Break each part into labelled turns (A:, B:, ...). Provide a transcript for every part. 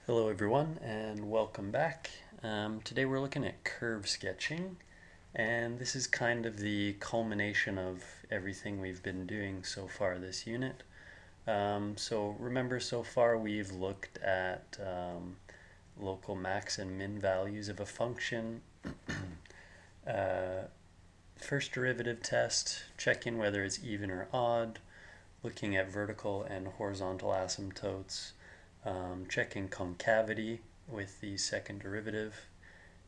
A: Hello everyone and welcome back. Today we're looking at curve sketching, and this is kind of the culmination of everything we've been doing so far this unit. So remember, so far we've looked at local max and min values of a function, first derivative test, checking whether it's even or odd, looking at vertical and horizontal asymptotes, checking concavity with the second derivative.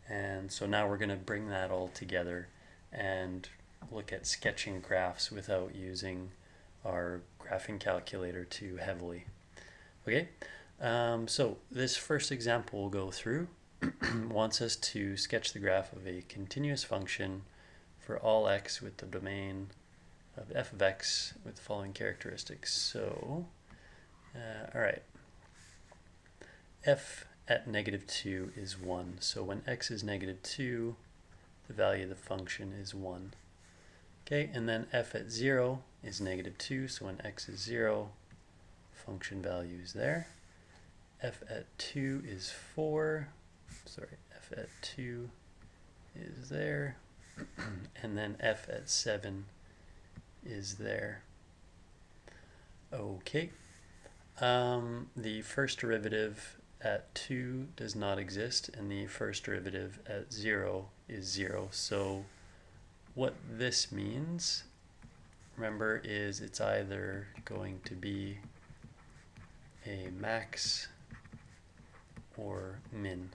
A: And so now we're going to bring that all together and look at sketching graphs without using our graphing calculator too heavily. Okay, so this first example we'll go through wants us to sketch the graph of a continuous function for all x with the domain of f of x with the following characteristics. So, all right. F at -2 is 1. So when x is -2, the value of the function is 1. Okay, and then f at 0 is -2. So when x is 0, function value is there. F at 2 is 4. Sorry, f at 2 is there. And then f at 7 is there. Okay. The first derivative at 2 does not exist, and the first derivative at 0 is 0. So what this means, remember, is it's either going to be a max or min.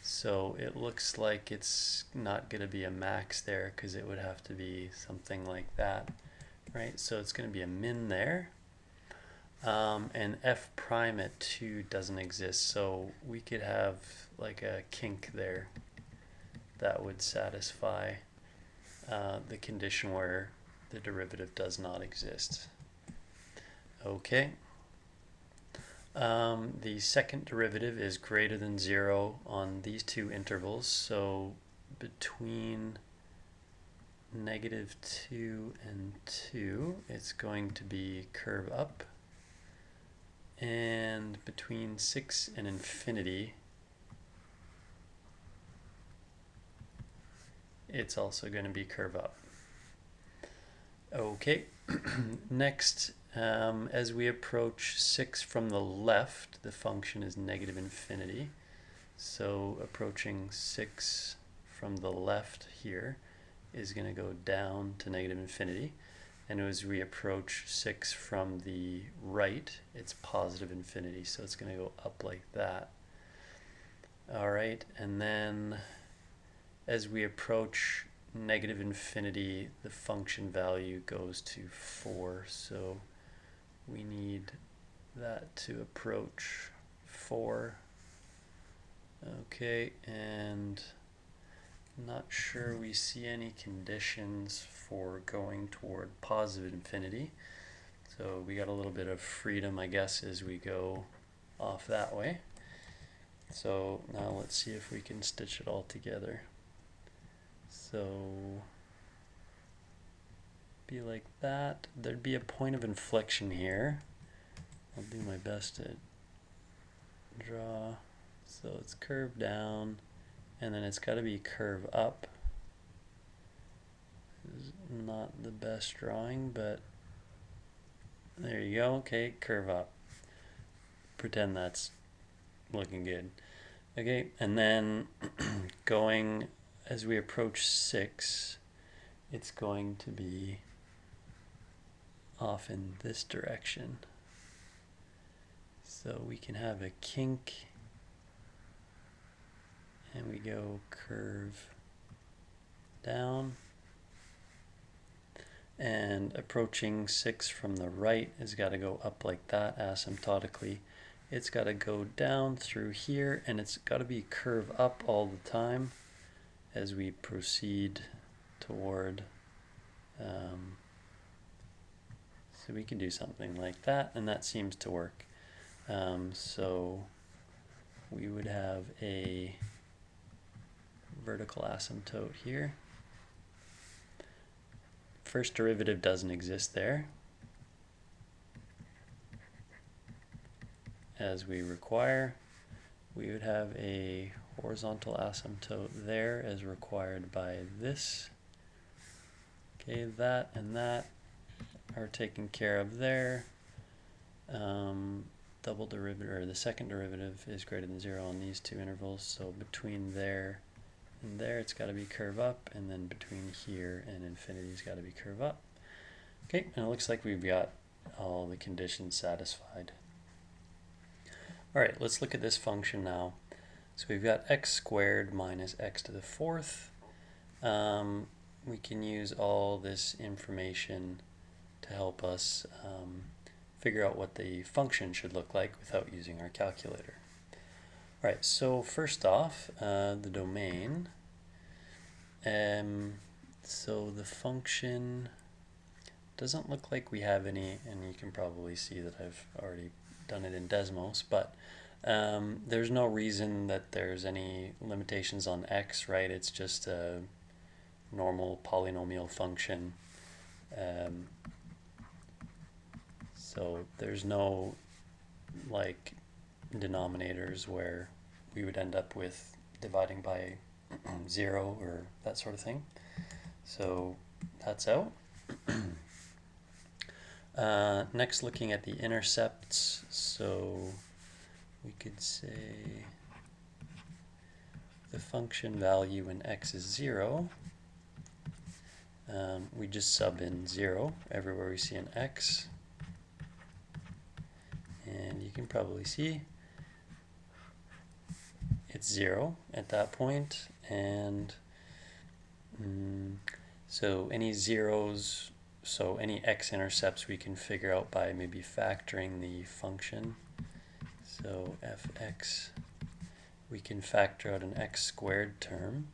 A: So it looks like it's not going to be a max there because it would have to be something like that, right? So it's going to be a min there. And f prime at 2 doesn't exist, so we could have like a kink there that would satisfy the condition where the derivative does not exist. Okay. The second derivative is greater than 0 on these two intervals, so between -2 and 2, it's going to be curve up. And between 6 and infinity, it's also going to be curve up. Okay, next, as we approach 6 from the left, the function is -infinity. So approaching 6 from the left here is going to go down to -infinity. And as we approach 6 from the right, it's +infinity, so it's going to go up like that. All right, and then as we approach -infinity, the function value goes to 4, so we need that to approach 4. Okay, and not sure we see any conditions for going toward +infinity. So we got a little bit of freedom, I guess, as we go off that way. So now let's see if we can stitch it all together. So be like that. There'd be a point of inflection here. I'll do my best to draw. So it's curved down, and then it's got to be curve up. This is not the best drawing, but there you go. Okay, curve up. Pretend that's looking good. Okay, and then going as we approach 6, it's going to be off in this direction. So we can have a kink, and we go curve down, and approaching 6 from the right has got to go up like that asymptotically. It's got to go down through here, and it's got to be curve up all the time as we proceed toward, so we can do something like that, and that seems to work. So we would have a vertical asymptote here. First derivative doesn't exist there. as we require, we would have a horizontal asymptote there as required by this. Okay, that and that are taken care of there. Double derivative, or the second derivative, is greater than 0 on these two intervals, so between there and there it's got to be curve up, and then between here and infinity's got to be curve up. Okay, and it looks like we've got all the conditions satisfied. Alright, let's look at this function now. So we've got x squared minus x to the fourth. We can use all this information to help us figure out what the function should look like without using our calculator. Alright, so first off, the domain. So the function doesn't look like we have any, and you can probably see that I've already done it in Desmos, but there's no reason that there's any limitations on x, right? It's just a normal polynomial function. So there's no like denominators where we would end up with dividing by 0 or that sort of thing. So that's out. Next, looking at the intercepts, so we could say the function value when x is 0, we just sub in 0 everywhere we see an x, and you can probably see it's 0 at that point, and so any zeros, so any x-intercepts we can figure out by maybe factoring the function. So fx, we can factor out an x squared term,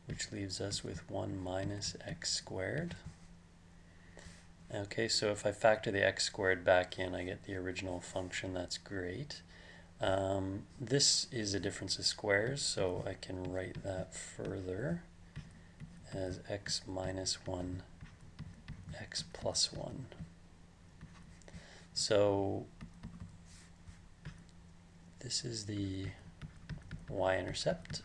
A: which leaves us with 1 minus x squared. Okay, so if I factor the x squared back in, I get the original function. That's great. This is a difference of squares, so I can write that further as x minus 1, x plus 1. So this is the y-intercept.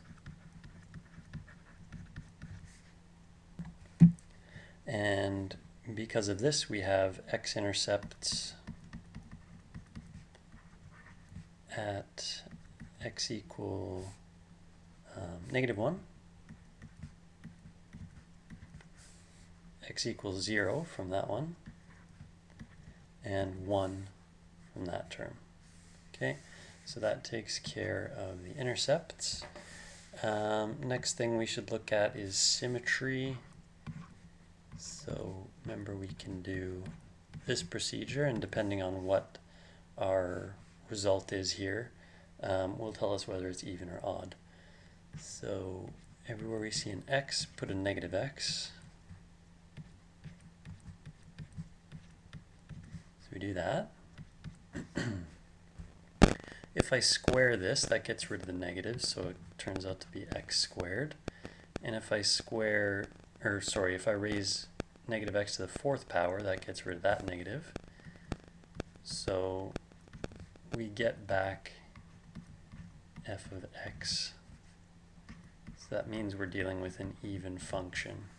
A: And because of this, we have x-intercepts at x equal -1, x equals 0 from that one, and 1 from that term. Okay, so that takes care of the intercepts. Next thing we should look at is symmetry. So remember, we can do this procedure, and depending on what our result is here, will tell us whether it's even or odd. So everywhere we see an x, put a negative x. So we do that. If I square this, that gets rid of the negatives, so it turns out to be x squared. And if I square, or sorry, if I raise negative x to the fourth power, that gets rid of that negative. So we get back f of x. So that means we're dealing with an even function.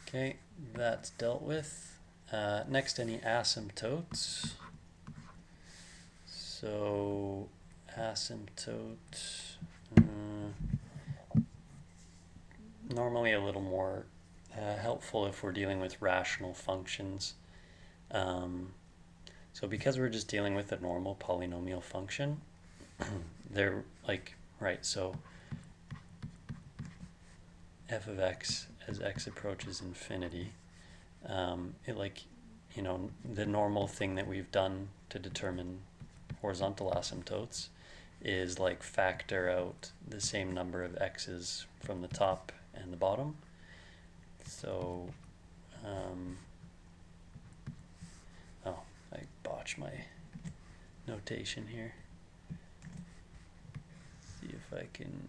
A: Okay, that's dealt with. Next, any asymptotes. So asymptote, normally a little more helpful if we're dealing with rational functions. So because we're just dealing with a normal polynomial function, they're like, right, so f of x as x approaches infinity, it like, you know, the normal thing that we've done to determine horizontal asymptotes is like factor out the same number of x's from the top and the bottom. So, oh, I botched my notation here. See if I can.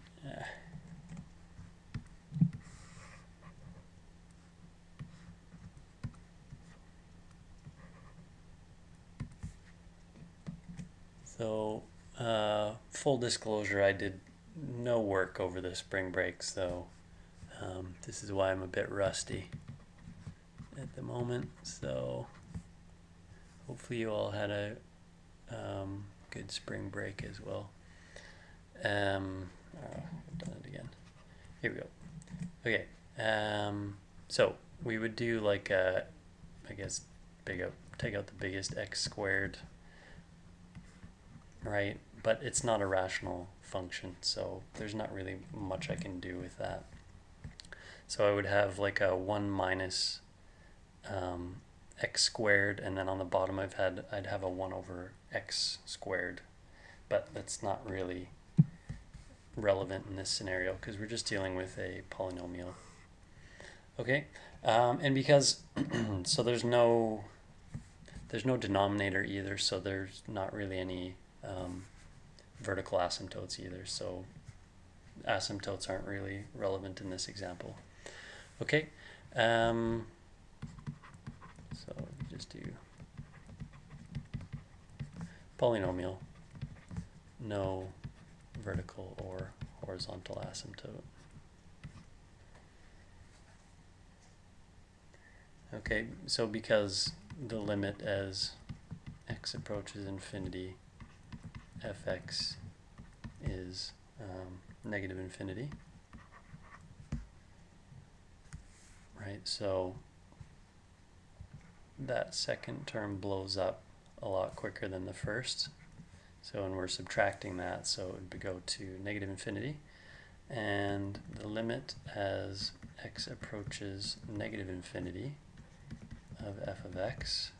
A: So, full disclosure, I did no work over the spring break, so this is why I'm a bit rusty at the moment. So, hopefully you all had a good spring break as well. I've done it again. Here we go. Okay. So we would do like I guess take out the biggest x squared, right? But it's not a rational function, so there's not really much I can do with that. So I would have like a 1 minus x squared, and then on the bottom I'd have a 1 over x squared, but that's not really relevant in this scenario because we're just dealing with a polynomial. Okay, and because so there's no denominator either, so there's not really any vertical asymptotes either, so asymptotes aren't really relevant in this example. Okay, so just do polynomial, no vertical or horizontal asymptote. Okay, so because the limit as x approaches infinity, fx is negative infinity, right? So that second term blows up a lot quicker than the first. So when we're subtracting that, so it would go to negative infinity, and the limit as x approaches negative infinity of f of x.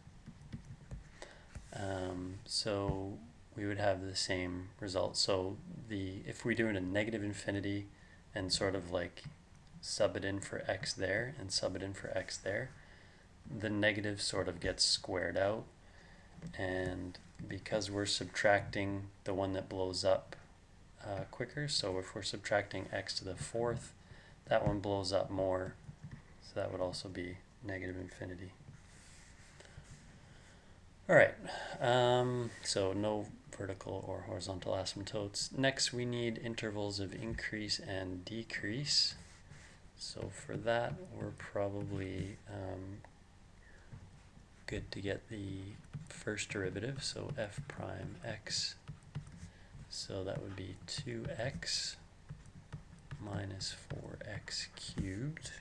A: So we would have the same result. So if we do it in negative infinity and sort of like sub it in for x there and sub it in for x there, the negative sort of gets squared out, and because we're subtracting the one that blows up quicker, so if we're subtracting x to the fourth, that one blows up more, so that would also be negative infinity. Alright, so no vertical or horizontal asymptotes. Next we need intervals of increase and decrease. So for that we're probably good to get the first derivative, so f prime x. So that would be 2x minus 4x cubed.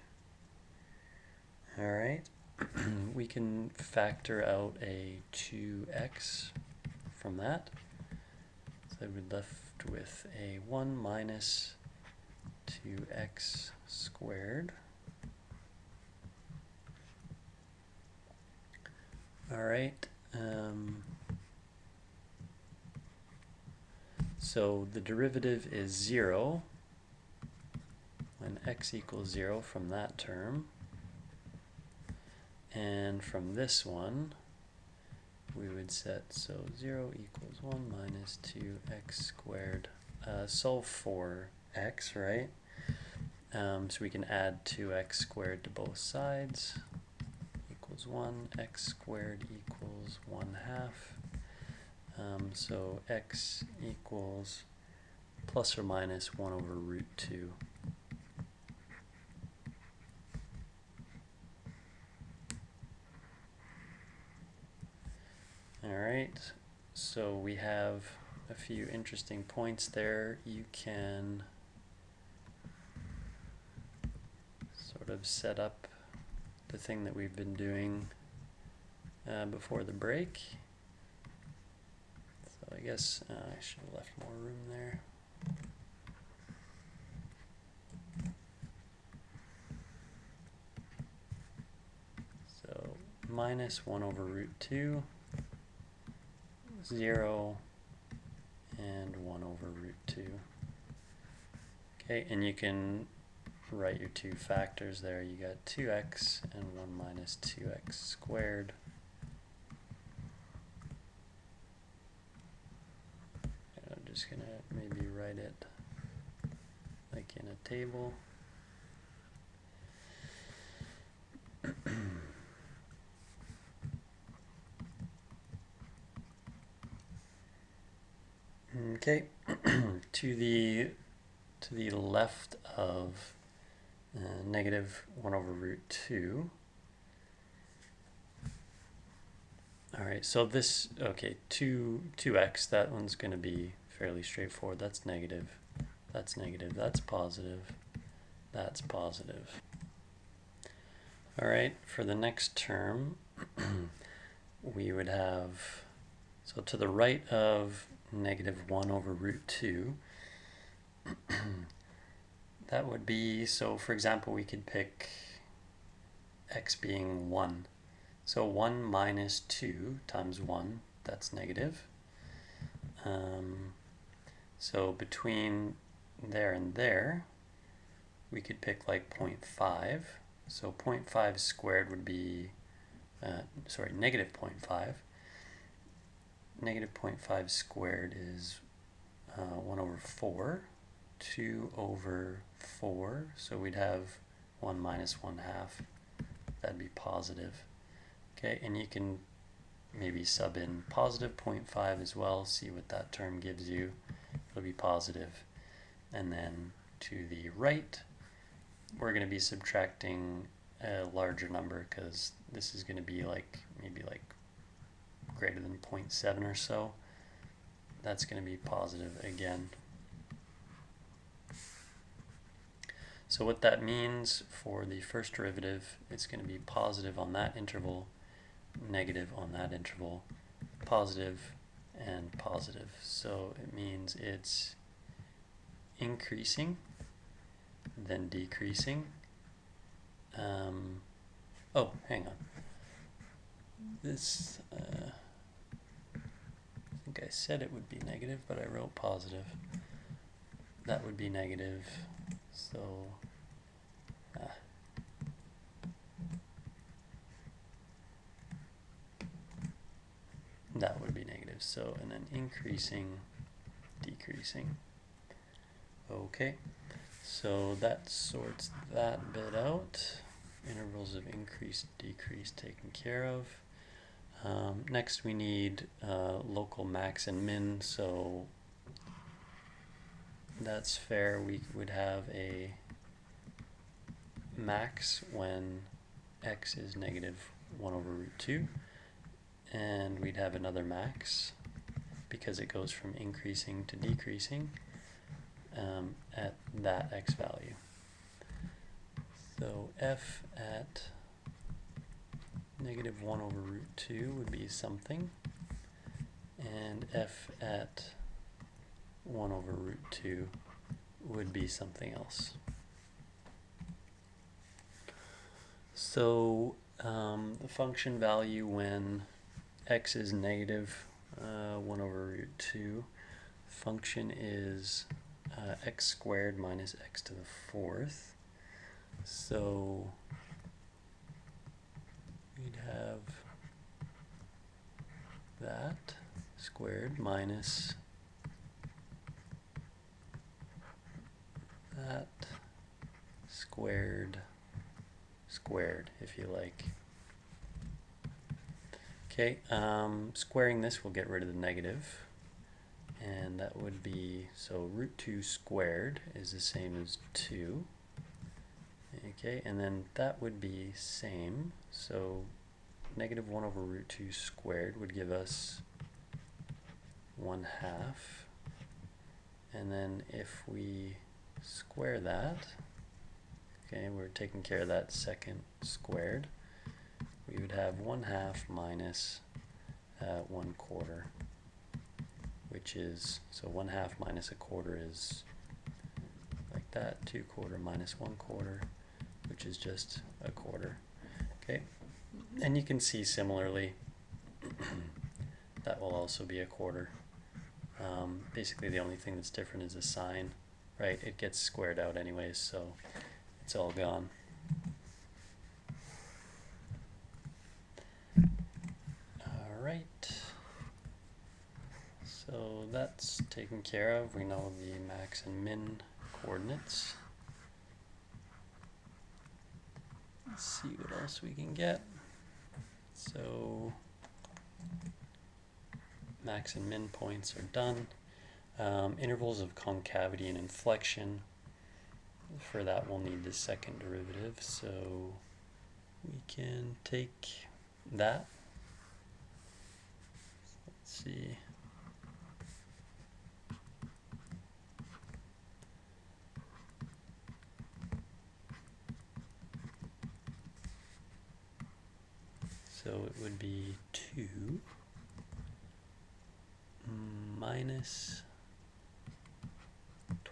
A: Alright, we can factor out a 2x from that. So we're left with a 1 minus 2x squared. Alright, so the derivative is 0 when x equals 0 from that term. And from this one, we would set, so 0 equals 1 minus 2x squared. Solve for x, right? So we can add 2x squared to both sides. Equals 1, x squared equals 1/2. So x equals plus or minus 1 over root 2. Alright, so we have a few interesting points there. You can sort of set up the thing that we've been doing before the break. So I guess I should have left more room there. So minus 1 over root 2, 0, and 1 over root 2. Okay, and you can write your two factors there. You got 2x and 1 minus 2x squared. And I'm just going to maybe write it like in a table. Okay, to the left of negative 1 over root 2. All right, so this, okay, 2x, that one's going to be fairly straightforward. That's negative, that's positive, that's positive. All right, for the next term, we would have, so to the right of negative 1 over root 2, that would be, so for example, we could pick x being 1. So 1 minus 2 times 1, that's negative. So between there and there, we could pick like 0.5. So 0.5 squared would be, negative 0.5. Negative 0.5 squared is 1 over 4. 2 over 4, so we'd have 1 minus 1/2. That'd be positive. Okay, and you can maybe sub in positive 0.5 as well, see what that term gives you. It'll be positive. And then to the right, we're going to be subtracting a larger number because this is going to be like maybe like greater than 0.7 or so. That's going to be positive again. So what that means for the first derivative, it's going to be positive on that interval, negative on that interval, positive and positive. So it means it's increasing, then decreasing. Oh, hang on. This, I think I said it would be negative, but I wrote positive. That would be negative. So, that would be negative. So, and then increasing, decreasing. Okay, so that sorts that bit out. Intervals of increase, decrease taken care of. Next we need local max and min, so that's fair. We would have a max when x is negative 1 over root 2, and we'd have another max because it goes from increasing to decreasing at that x value. So f at negative 1 over root 2 would be something, and f at 1 over root 2 would be something else. So the function value when x is negative 1 over root 2, function is x squared minus x to the 4th. So we'd have that squared minus that squared, if you like. Okay, squaring this will get rid of the negative, and that would be, so root 2 squared is the same as 2. Okay, and then that would be same, so negative 1 over root 2 squared would give us 1/2, and then if we square that, okay, we're taking care of that second squared, we would have 1/2 minus 1/4, which is, so 1/2 minus 1/4 is like that, 2/4 minus 1/4, which is just 1/4. Okay, and you can see similarly that will also be 1/4. Basically the only thing that's different is the sign, right? It gets squared out anyways, so it's all gone. Alright, so that's taken care of. We know the max and min coordinates. Let's see what else we can get. So max and min points are done. Intervals of concavity and inflection. For that we'll need the second derivative, so we can take that. Let's see. So it would be 2 minus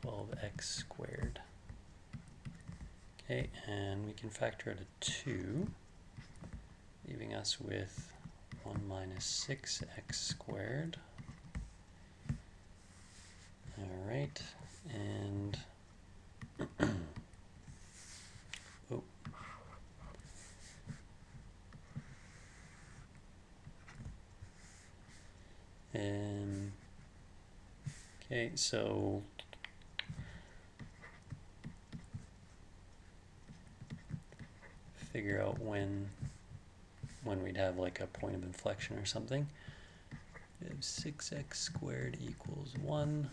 A: 12x squared. Okay, and we can factor out a 2, leaving us with 1 minus 6x squared. All right, and oh. Okay, so figure out when we'd have like a point of inflection or something. We have 6x squared equals 1,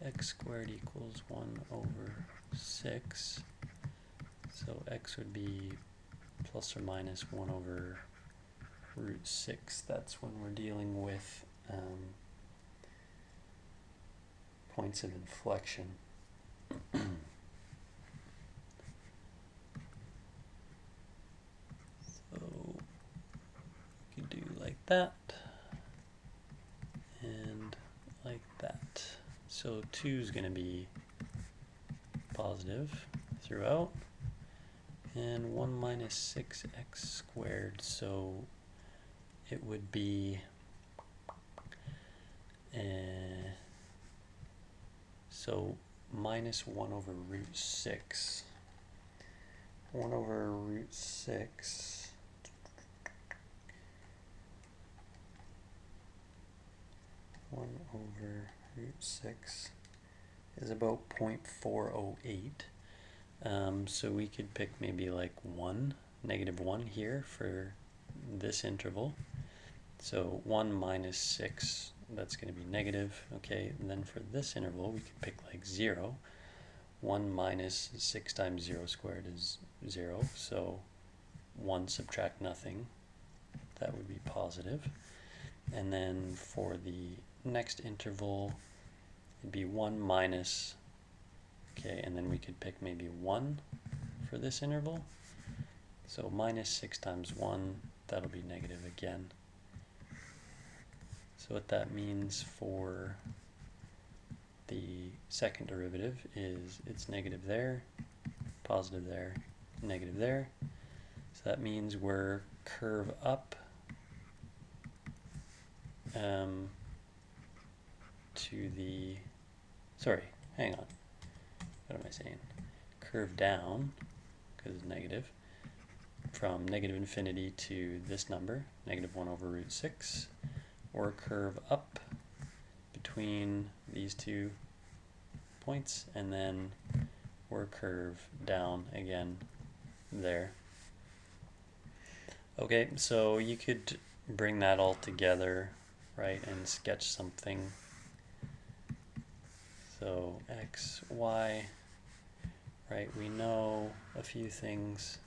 A: x squared equals 1 over 6. So x would be plus or minus 1 over root 6. That's when we're dealing with points of inflection. So you could do like that and like that. So 2 is going to be positive throughout, and 1 minus 6x squared, so it would be so minus 1 over root 6. 1 over root 6 1 over root 6 is about 0.408. So we could pick maybe like 1, negative 1 here for this interval. So 1 minus 6, that's going to be negative. Okay, and then for this interval we could pick like 0. 1 minus 6 times 0 squared is 0, so 1 subtract nothing, that would be positive. And then for the next interval it'd be 1 minus, okay, and then we could pick maybe 1 for this interval. So minus 6 times 1, that'll be negative again. So what that means for the second derivative is it's negative there, positive there, negative there. So that means we're curve up to the, sorry, hang on, what am I saying? Curve down, because it's negative, from negative infinity to this number, negative 1 over root 6, or curve up between these two points, and then or curve down again there. Okay, so you could bring that all together, right, and sketch something. So x, y, right, we know a few things.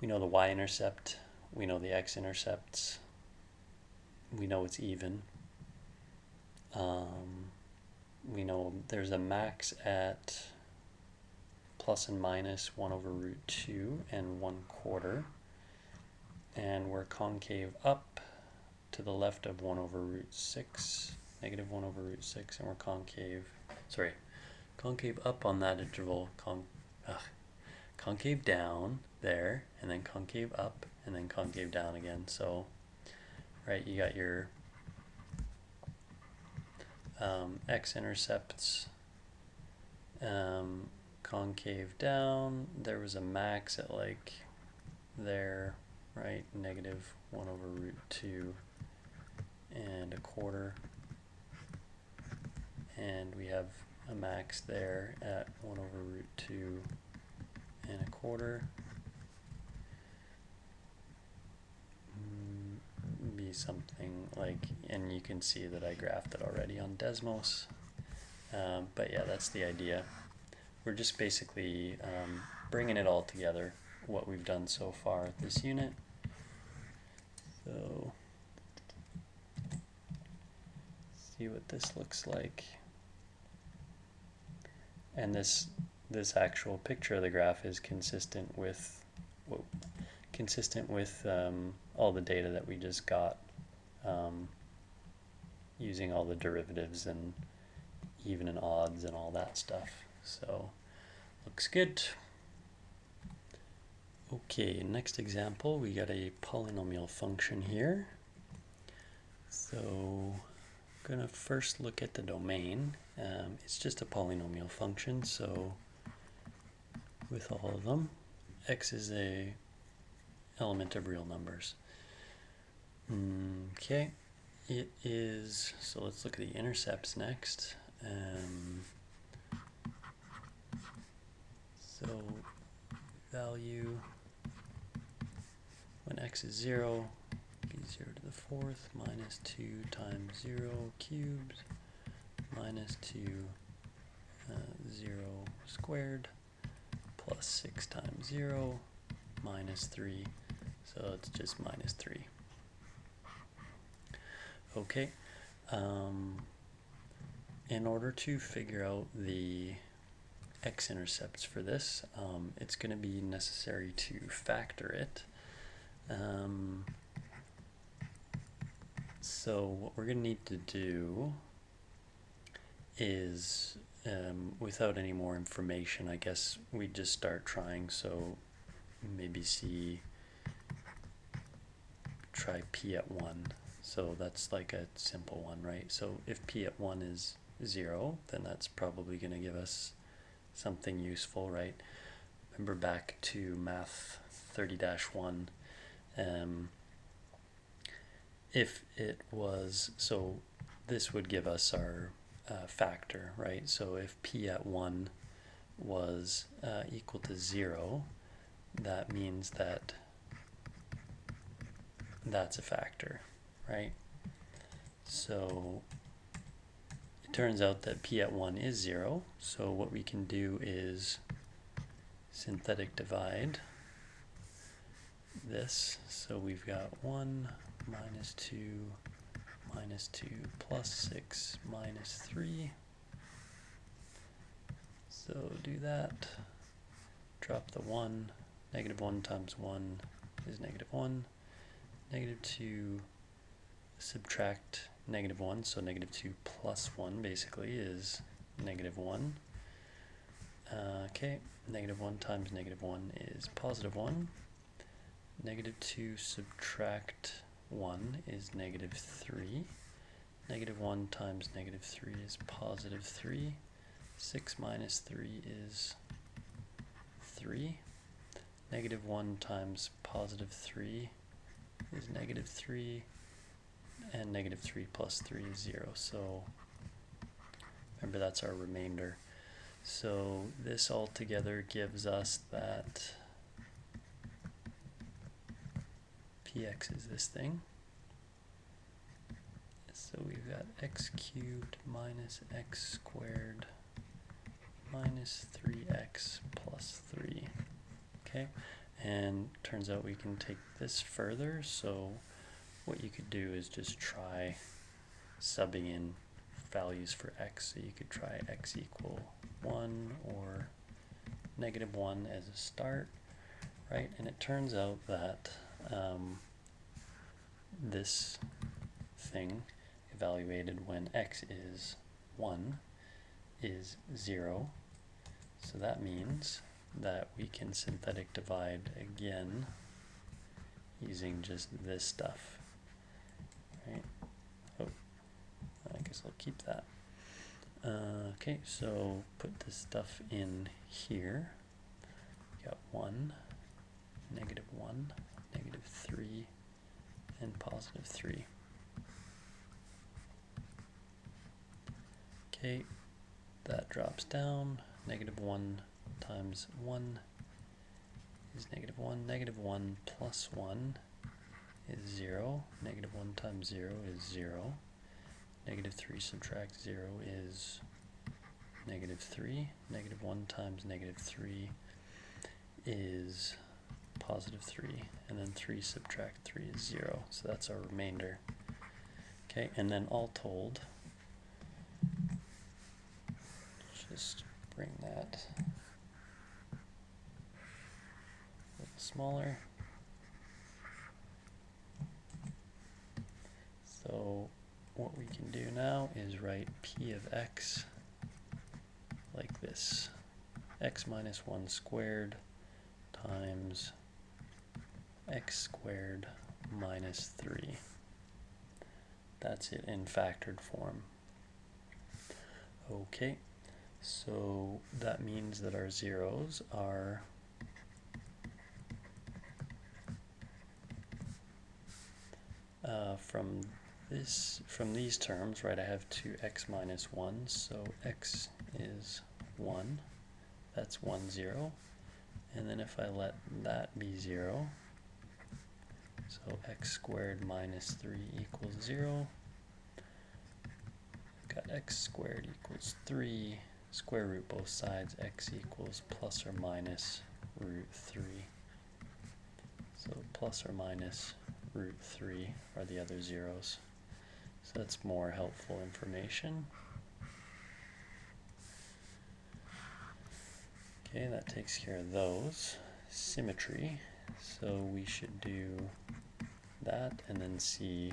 A: We know the y-intercept, we know the x-intercepts, we know it's even. We know there's a max at plus and minus 1 over root 2 and 1/4, and we're concave up to the left of 1 over root 6, negative 1 over root 6, and we're concave up on that interval, concave down there, and then concave up, and then concave down again. So, right, you got your x-intercepts, concave down. There was a max at like there, right, negative 1 over root 2 and 1/4, and we have a max there at 1 over root 2 and 1/4. Be something like, and you can see that I graphed it already on Desmos. But yeah, that's the idea. We're just basically bringing it all together, what we've done so far at this unit. So, see what this looks like. And this actual picture of the graph is consistent with all the data that we just got, using all the derivatives and even and odds and all that stuff. So looks good. Okay, next example, we got a polynomial function here. So I'm gonna first look at the domain. It's just a polynomial function, so with all of them, x is a element of real numbers. Okay, it is, so let's look at the intercepts next. So value when x is 0, be 0 to the 4th minus 2 times 0 cubed minus 2 0 squared plus 6 times 0 minus 3, so it's just minus 3. Okay, in order to figure out the x-intercepts for this, it's going to be necessary to factor it. So what we're going to need to do is, without any more information, I guess we just start trying. So maybe try p at 1. So that's like a simple one, right? So if p at 1 is 0, then that's probably going to give us something useful, right? Remember back to math 30-1, if it was, so this would give us our factor, right? So if p at 1 was equal to 0, that means that that's a factor, right? So it turns out that p at 1 is 0, so what we can do is synthetic divide this. So we've got 1 minus 2 minus 2 plus 6 minus 3. So do that, drop the 1, negative 1 times 1 is negative 1, negative 2, subtract negative 1, so negative 2 plus 1 basically is negative 1. Okay, negative 1 times negative 1 is positive 1. Negative 2 subtract 1 is negative 3. Negative 1 times negative 3 is positive 3. 6 minus 3 is 3. Negative 1 times positive 3 is negative 3. And negative 3 plus 3 is 0. So remember, that's our remainder. So this all together gives us that px is this thing. So we've got x cubed minus x squared minus 3x plus 3. Okay, and turns out we can take this further. So what you could do is just try subbing in values for x. So you could try x equal 1 or negative 1 as a start, right? And it turns out that this thing evaluated when x is 1 is 0. So that means that we can synthetic divide again using just this stuff, right? Oh, I guess I'll keep that. Okay, so put this stuff in here. We got 1, negative 1, negative 3, and positive 3. Okay, that drops down. Negative 1 times 1 is negative 1. Negative 1 plus 1 is 0. Negative 1 times 0 is 0. Negative 3 subtract 0 is negative 3. Negative 1 times negative 3 is positive 3. And then 3 subtract 3 is 0. So that's our remainder. Okay, and then all told, just bring that a little smaller. So what we can do now is write p of x like this: x minus 1 squared times x squared minus 3. That's it in factored form. Okay, so that means that our zeros are from these terms, right? I have 2x minus 1, so x is 1. That's 1, 0. And then if I let that be 0, so x squared minus 3 equals 0. Got x squared equals 3. Square root both sides, x equals plus or minus root 3. So plus or minus root 3 are the other zeros. So that's more helpful information. Okay, that takes care of those. Symmetry. So we should do that and then see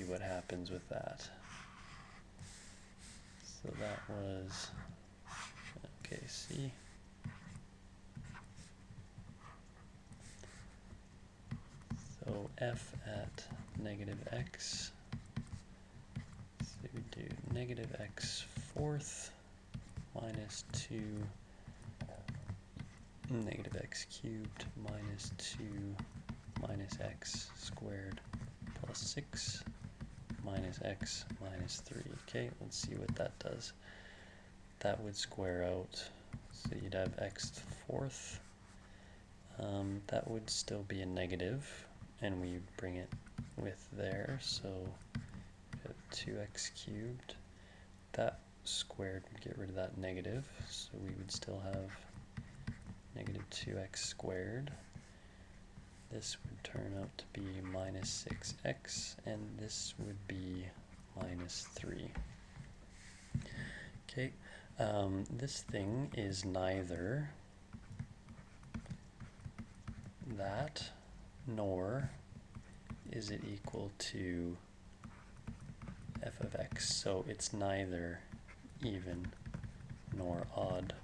A: what happens with that. So that was, okay, C. So f at negative x, so we do negative x fourth minus 2 negative x cubed minus 2 minus x squared plus 6 minus x minus 3. Okay, let's see what that does. That would square out, so you'd have x fourth. That would still be a negative, and we bring it with there, so we have 2x cubed. That squared would get rid of that negative, so we would still have negative 2x squared. This would turn out to be minus 6x, and this would be minus 3. Okay, this thing is neither that, nor is it equal to f of x. So it's neither even nor odd.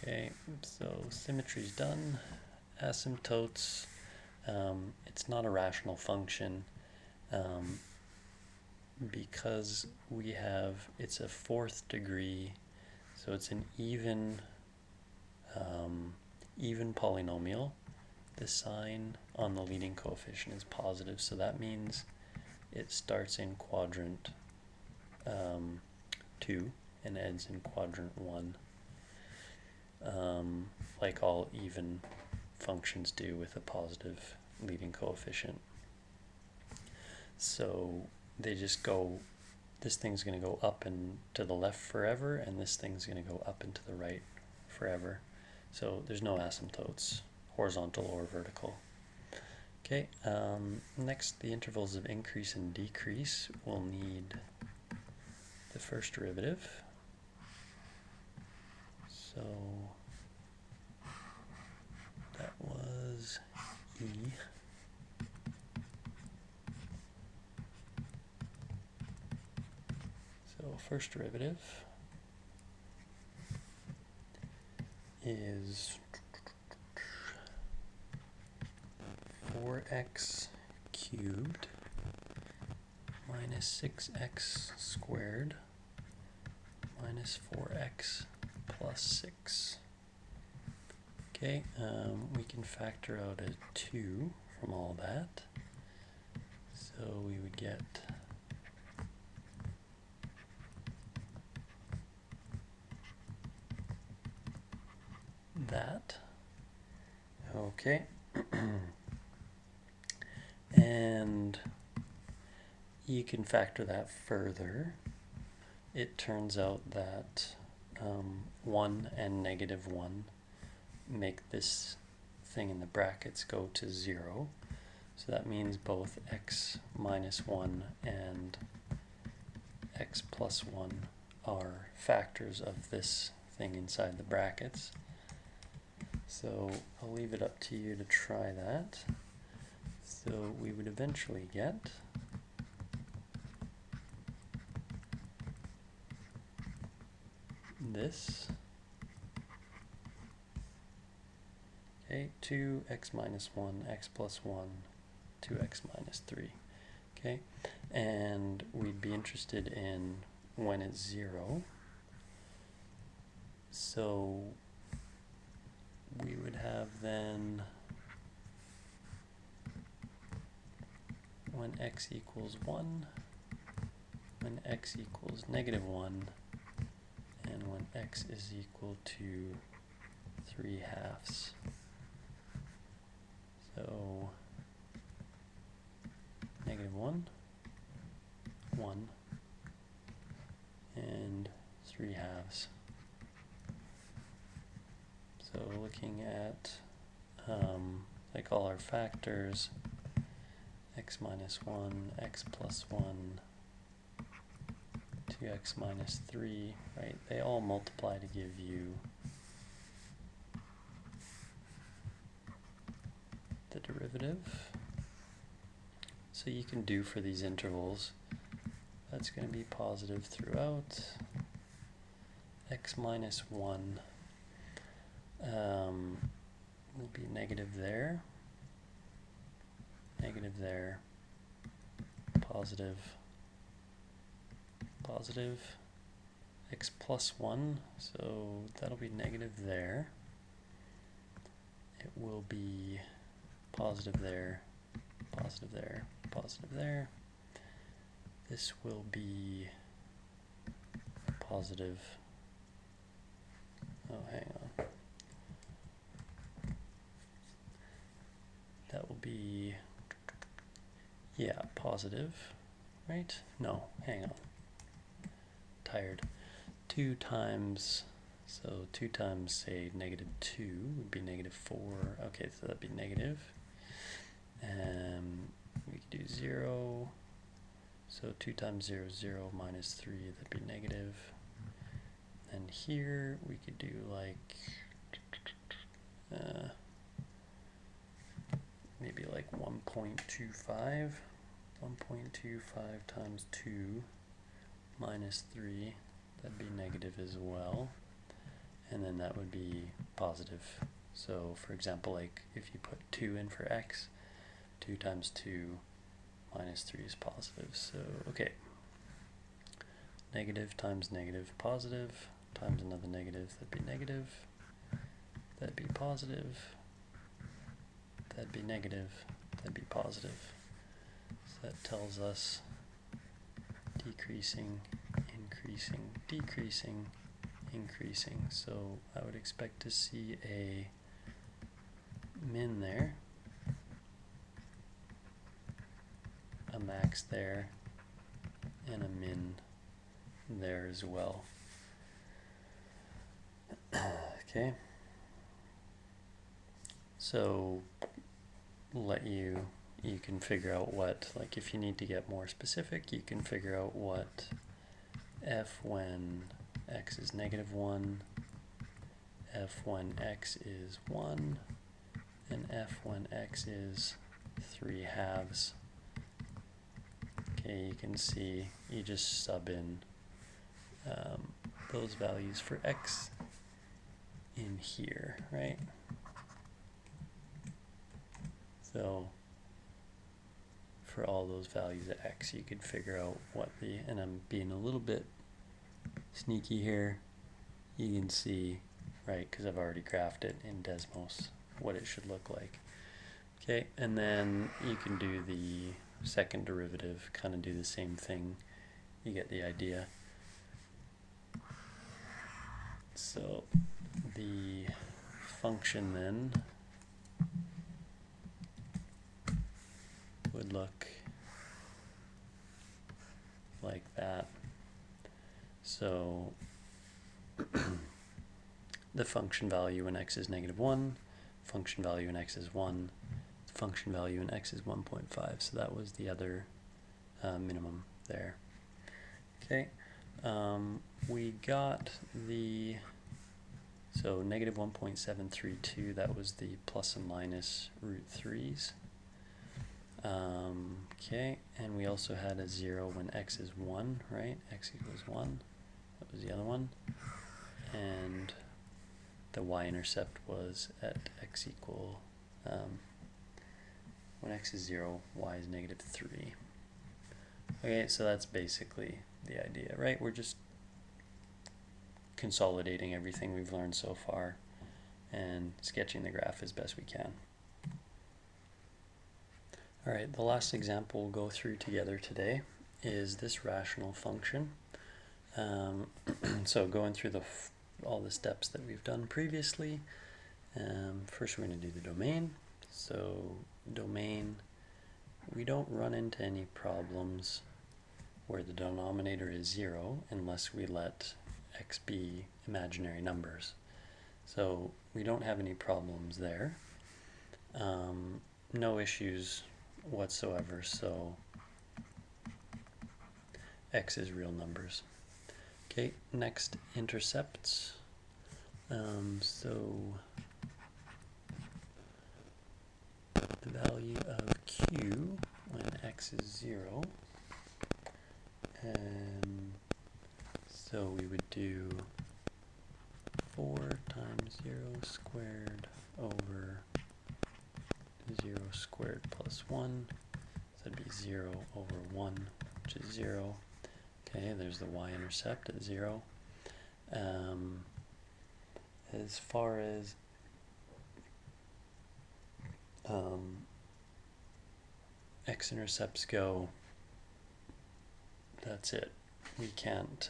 A: Okay, so symmetry's done. Asymptotes, it's not a rational function because we have, it's a fourth degree, so it's an even polynomial. The sign on the leading coefficient is positive, so that means it starts in quadrant 2 and ends in quadrant 1. Like all even functions do with a positive leading coefficient. So they just go, this thing's going to go up and to the left forever, and this thing's going to go up and to the right forever. So there's no asymptotes, horizontal or vertical. Okay, next, the intervals of increase and decrease will need the first derivative. So that was E. So first derivative is 4x cubed minus 6x squared minus 4x plus 6. Okay, we can factor out a 2 from all that. So we would get that. Okay. And you can factor that further. It turns out that 1 and -1 make this thing in the brackets go to 0. So that means both x minus 1 and x plus 1 are factors of this thing inside the brackets. So I'll leave it up to you to try that. So we would eventually get this, okay, 2x minus 1, x plus 1, 2x minus 3, okay, and we'd be interested in when it's 0, so we would have then when x equals 1, when x equals -1, and when x is equal to 3/2. So -1, 1, and 3/2. So looking at like all our factors, x minus 1, x plus 1, 2x minus 3, right? They all multiply to give you the derivative. So you can do for these intervals, that's going to be positive throughout. X minus 1 will be negative there, positive, positive, x plus 1, so that'll be negative there. It will be positive there, positive there, positive there. This will be positive, oh hang on, that will be, yeah, positive, right? No, hang on, tired. 2 times, so 2 times, say, -2 would be -4. Okay, so that'd be negative. We could do 0. So 2 times 0 is 0, minus 3, that'd be negative. And here we could do like, maybe like 1.25. 1.25 times 2 minus 3, that'd be negative as well. And then that would be positive. So for example, like if you put 2 in for x, 2 times 2 minus 3 is positive. So, okay. Negative times negative, positive, times another negative, that'd be negative. That'd be positive. That'd be negative. That'd be positive. So that tells us decreasing, increasing, decreasing, increasing. So I would expect to see a min there, a max there, and a min there as well. Okay, so you can figure out what, like if you need to get more specific, you can figure out what f when x is -1, f when x is 1, and f when x is 3/2. Okay, you can see, you just sub in those values for x in here, right? So for all those values at x, you could figure out what the, and I'm being a little bit sneaky here, you can see, right, because I've already graphed it in Desmos, what it should look like. Okay, and then you can do the second derivative, kind of do the same thing, you get the idea. So the function then would look like that. So the function value when x is -1, function value when x is 1, function value when x is 1.5. So that was the other minimum there. Okay, we got the, so -1.732, that was the plus and minus √3s. Okay, and we also had a 0 when x is 1, right? X equals 1. That was the other one. And the y-intercept was at x equal, when x is 0, y is -3. Okay, so that's basically the idea, right? We're just consolidating everything we've learned so far and sketching the graph as best we can. All right, the last example we'll go through together today is this rational function. So going through all the steps that we've done previously, first we're going to do the domain. So domain, we don't run into any problems where the denominator is 0 unless we let x be imaginary numbers. So we don't have any problems there. No issues whatsoever, so x is real numbers. Okay, next, intercepts. So the value of q when x is 0, so we would do 4 times 0 squared over 0 squared plus 1, so that'd be 0 over 1, which is 0. Okay, there's the y-intercept at 0. As far as x-intercepts go, that's it. We can't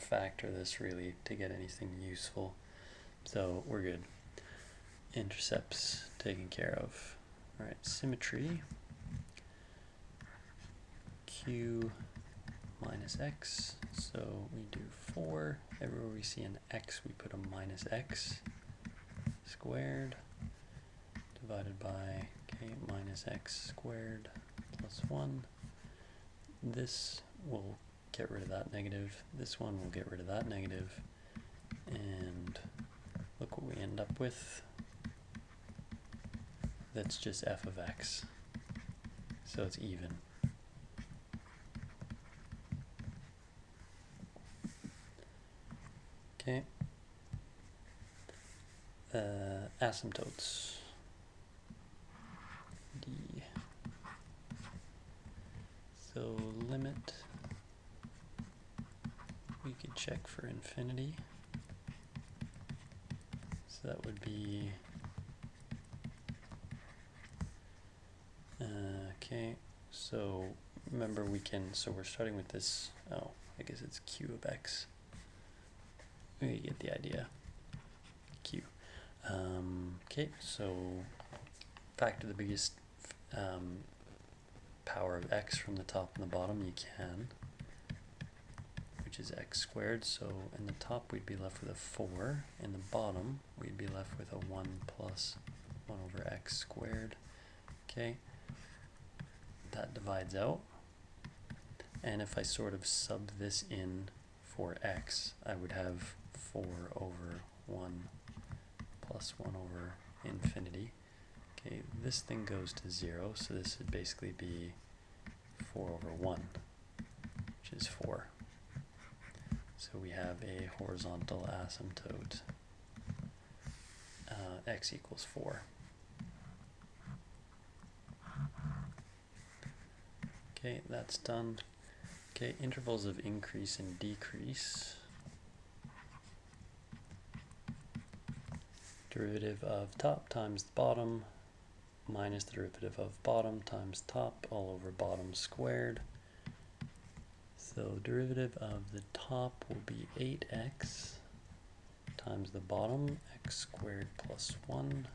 A: factor this really to get anything useful, so we're good. Intercepts taken care of. All right, symmetry. Q minus x, so we do 4. Everywhere we see an x, we put a minus x squared divided by minus x squared plus 1. This will get rid of that negative. This one will get rid of that negative. And look what we end up with. That's just f of x. So it's even. Okay. Asymptotes. D. So limit, we could check for infinity. So that would be, okay, so remember we can, so we're starting with this, oh, I guess it's q of x. We get the idea, q. Okay, so factor the biggest power of x from the top and the bottom you can, which is x squared. So in the top we'd be left with a 4, in the bottom we'd be left with a 1 plus 1 over x squared. Okay, that divides out, and if I sort of sub this in for x, I would have 4 over 1 plus 1 over infinity. Okay, this thing goes to 0, so this would basically be 4 over 1, which is 4. So we have a horizontal asymptote, x equals 4. Okay, that's done. Okay, intervals of increase and decrease. Derivative of top times the bottom minus the derivative of bottom times top all over bottom squared. So derivative of the top will be 8x times the bottom, x squared plus 1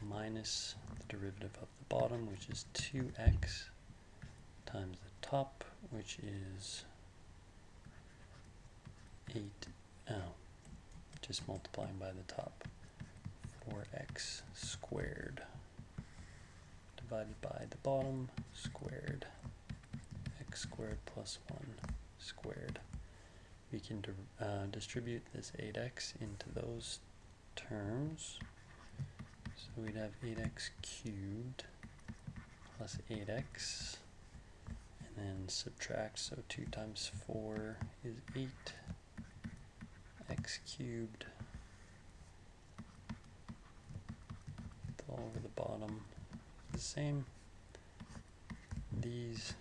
A: minus the derivative of the bottom, which is 2x, times the top, which is 8, just multiplying by the top, 4x squared, divided by the bottom, squared, x squared plus 1 squared. We can distribute this 8x into those terms. So we'd have 8x cubed plus 8x, and then subtract, so 2 times 4 is 8, x cubed, all over the bottom the same. These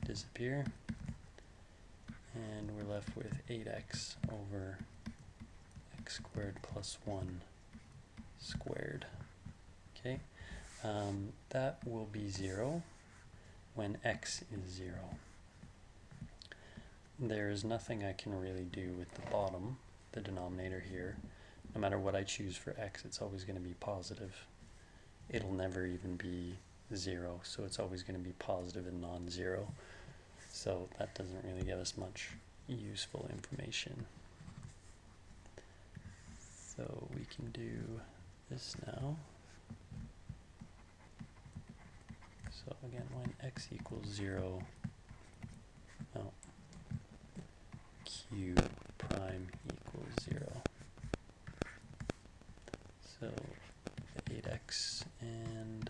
A: disappear, and we're left with 8x over x squared plus 1 squared. Okay, that will be 0 when x is 0. There is nothing I can really do with the bottom, the denominator here. No matter what I choose for x, it's always going to be positive. It'll never even be 0, so it's always going to be positive and non-zero. So that doesn't really give us much useful information. So we can do this now. So again, when x equals 0, q prime equals 0. So the 8x and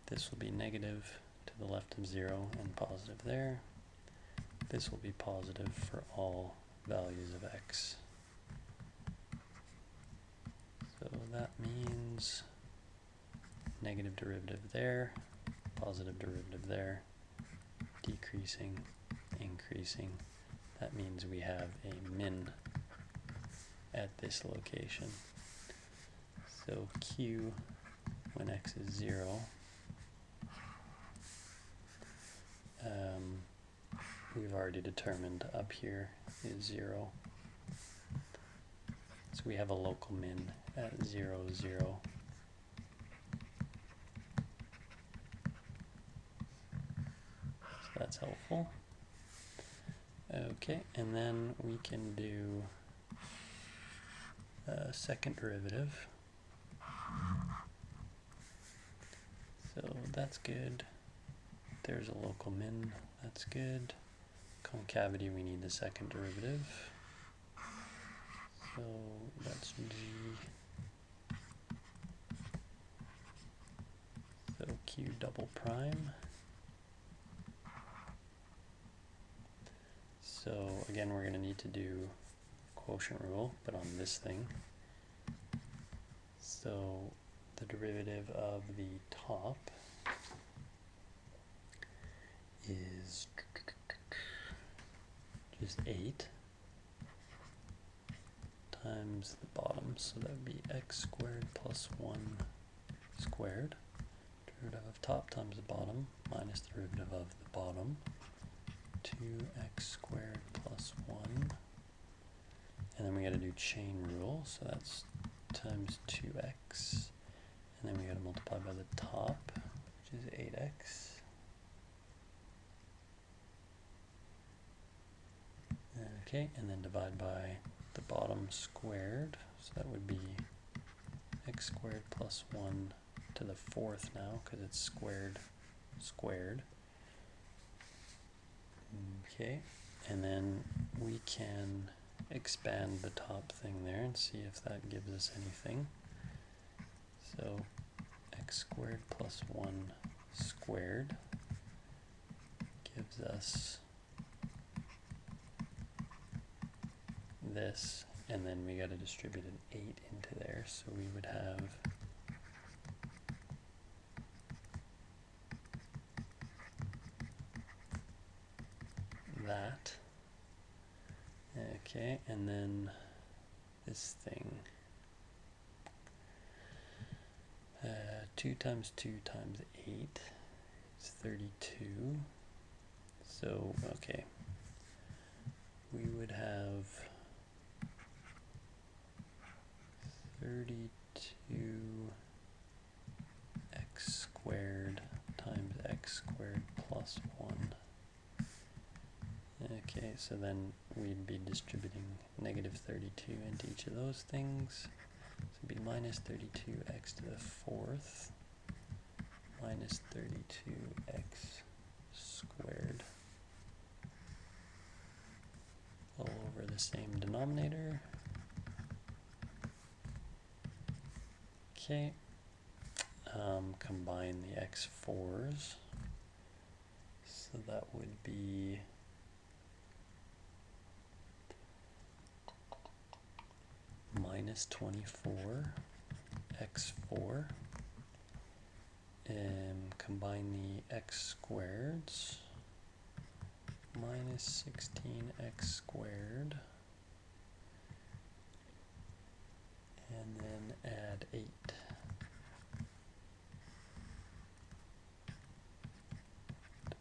A: this will be negative to the left of 0 and positive there. This will be positive for all values of x. So that means negative derivative there, positive derivative there, decreasing, increasing. That means we have a min at this location. So q when x is 0, we've already determined up here is 0. So we have a local min at 0, 0. So that's helpful. Okay, and then we can do a second derivative. So that's good. There's a local min, that's good. Concavity, we need the second derivative. So that's g. So q double prime. So again, we're going to need to do quotient rule, but on this thing. So the derivative of the top is just 8 times the bottom, so that would be x squared plus 1 squared. Derivative of top times the bottom minus the derivative of the bottom, 2x squared plus 1. And then we got to do chain rule, so that's times 2x. And then we got to multiply by the top, which is 8x. Okay, and then divide by the bottom squared, so that would be x squared plus 1 to the 4th now, because it's squared squared. Okay, and then we can expand the top thing there and see if that gives us anything. So x squared plus 1 squared gives us this, and then we got to distribute an 8 into there, so we would have that. Okay, and then this thing, 2 times 2 times 8 is 32. So, okay, Okay, so then we'd be distributing negative 32 into each of those things. So it'd be minus 32x to the fourth minus 32x squared all over the same denominator. Okay, combine the x4s, so that would be minus 24 x4, combine the x squareds, minus 16x squared, and then add 8.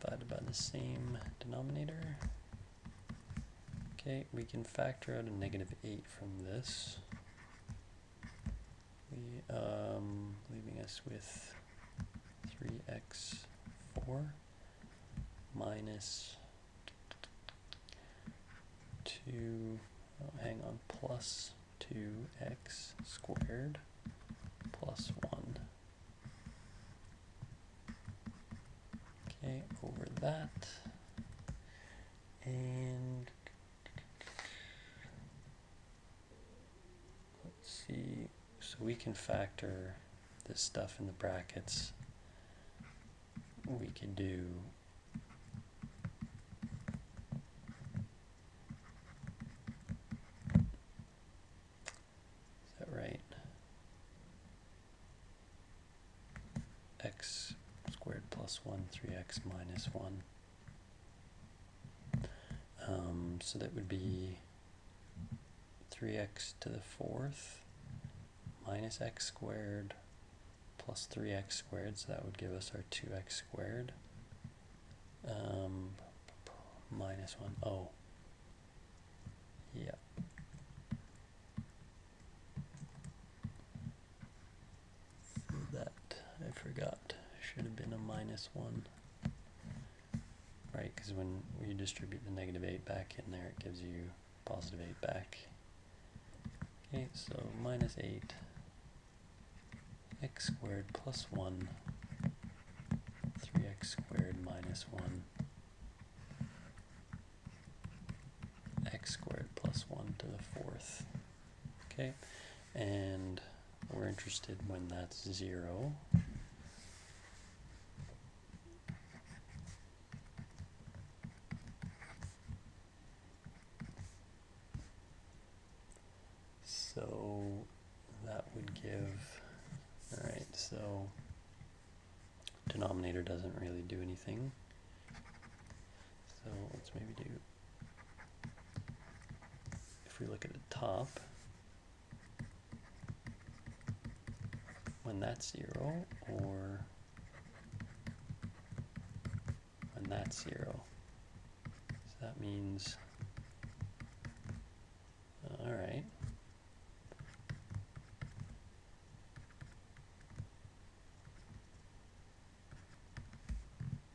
A: Divided by the same denominator. Okay, we can factor out a negative 8 from this, leaving us with 3x4 minus plus 2x squared plus 1. Okay, over that. And let's see, so we can factor this stuff in the brackets. We could do x squared plus 1, 3x minus 1. So that would be 3x to the fourth minus x squared plus 3x squared, so that would give us our 2x squared minus 1. Oh, yeah. That I forgot. Should have been a minus 1. Right, because when you distribute the negative 8 back in there, it gives you positive 8 back. Okay, so minus 8 x squared plus 1, 3x squared minus 1, x squared plus 1 to the fourth. Okay, and we're interested when that's 0. So that would give, alright, so denominator doesn't really do anything. So let's maybe do, if we look at the top, when that's 0, or when that's 0. So that means, alright.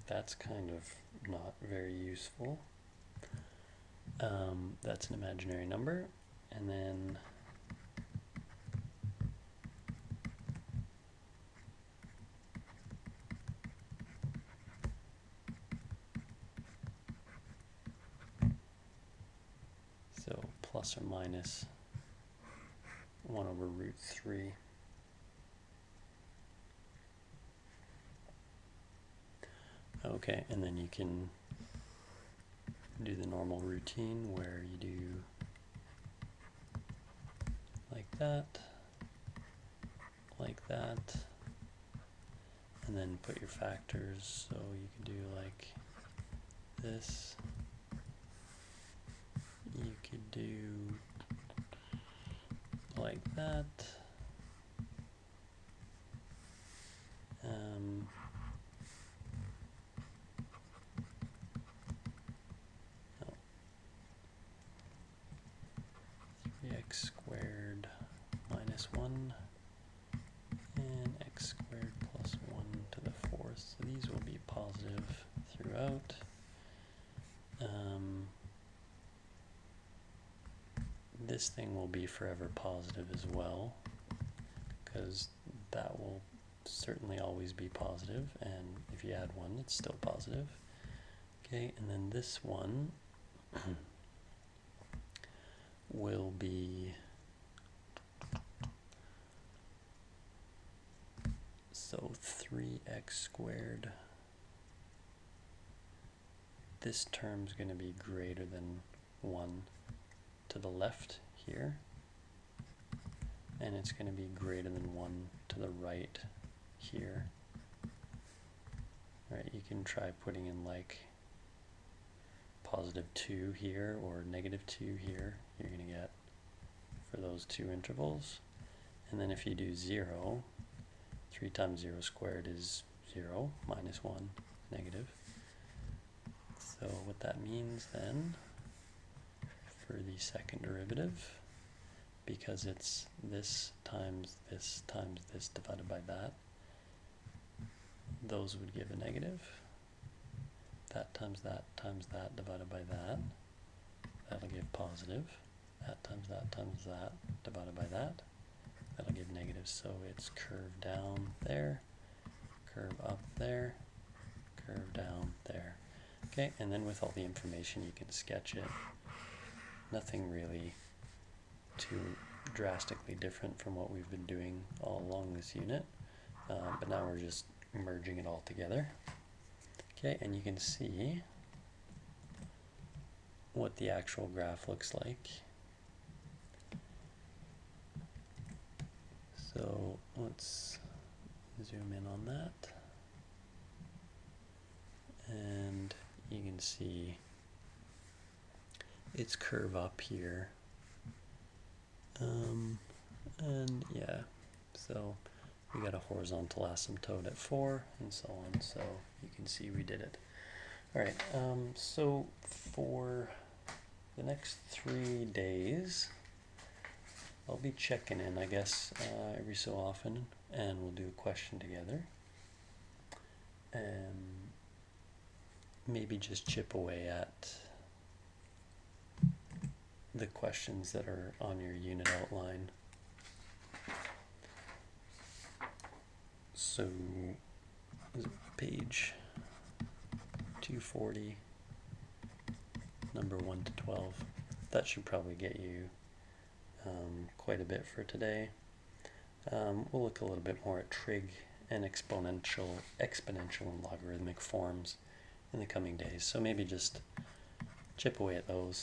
A: That's kind of not very useful. That's an imaginary number, and then so plus or minus 1 over root 3. Okay, and then you can do the normal routine where you do like that, and then put your factors. So you could do like this. You could do like that. X squared minus 1 and x squared plus 1 to the fourth. So these will be positive throughout. this thing will be forever positive as well, because that will certainly always be positive, and if you add 1, it's still positive. Okay, and then this one will be, so 3x squared. This term's going to be greater than 1 to the left here, and it's going to be greater than 1 to the right here. Right, you can try putting in like positive 2 here or negative 2 here. You're going to get for those two intervals. And then if you do 0, 3 times 0 squared is 0, minus 1, negative. So what that means then, for the second derivative, because it's this times this times this divided by that, those would give a negative. That times that times that divided by that, that'll give positive. That times that times that divided by that, that'll give negative. So it's curve down there, curve up there, curve down there. Okay, and then with all the information you can sketch it. Nothing really too drastically different from what we've been doing all along this unit, but now we're just merging it all together. Okay, and you can see what the actual graph looks like. So let's zoom in on that, and you can see its curve up here, and yeah, so we got a horizontal asymptote at 4 and so on, so you can see we did it. Alright, so for the next 3 days I'll be checking in, I guess, every so often, and we'll do a question together, and maybe just chip away at the questions that are on your unit outline. So, page 240, number 1 to 12. That should probably get you quite a bit for today. We'll look a little bit more at trig and exponential and logarithmic forms in the coming days. So maybe just chip away at those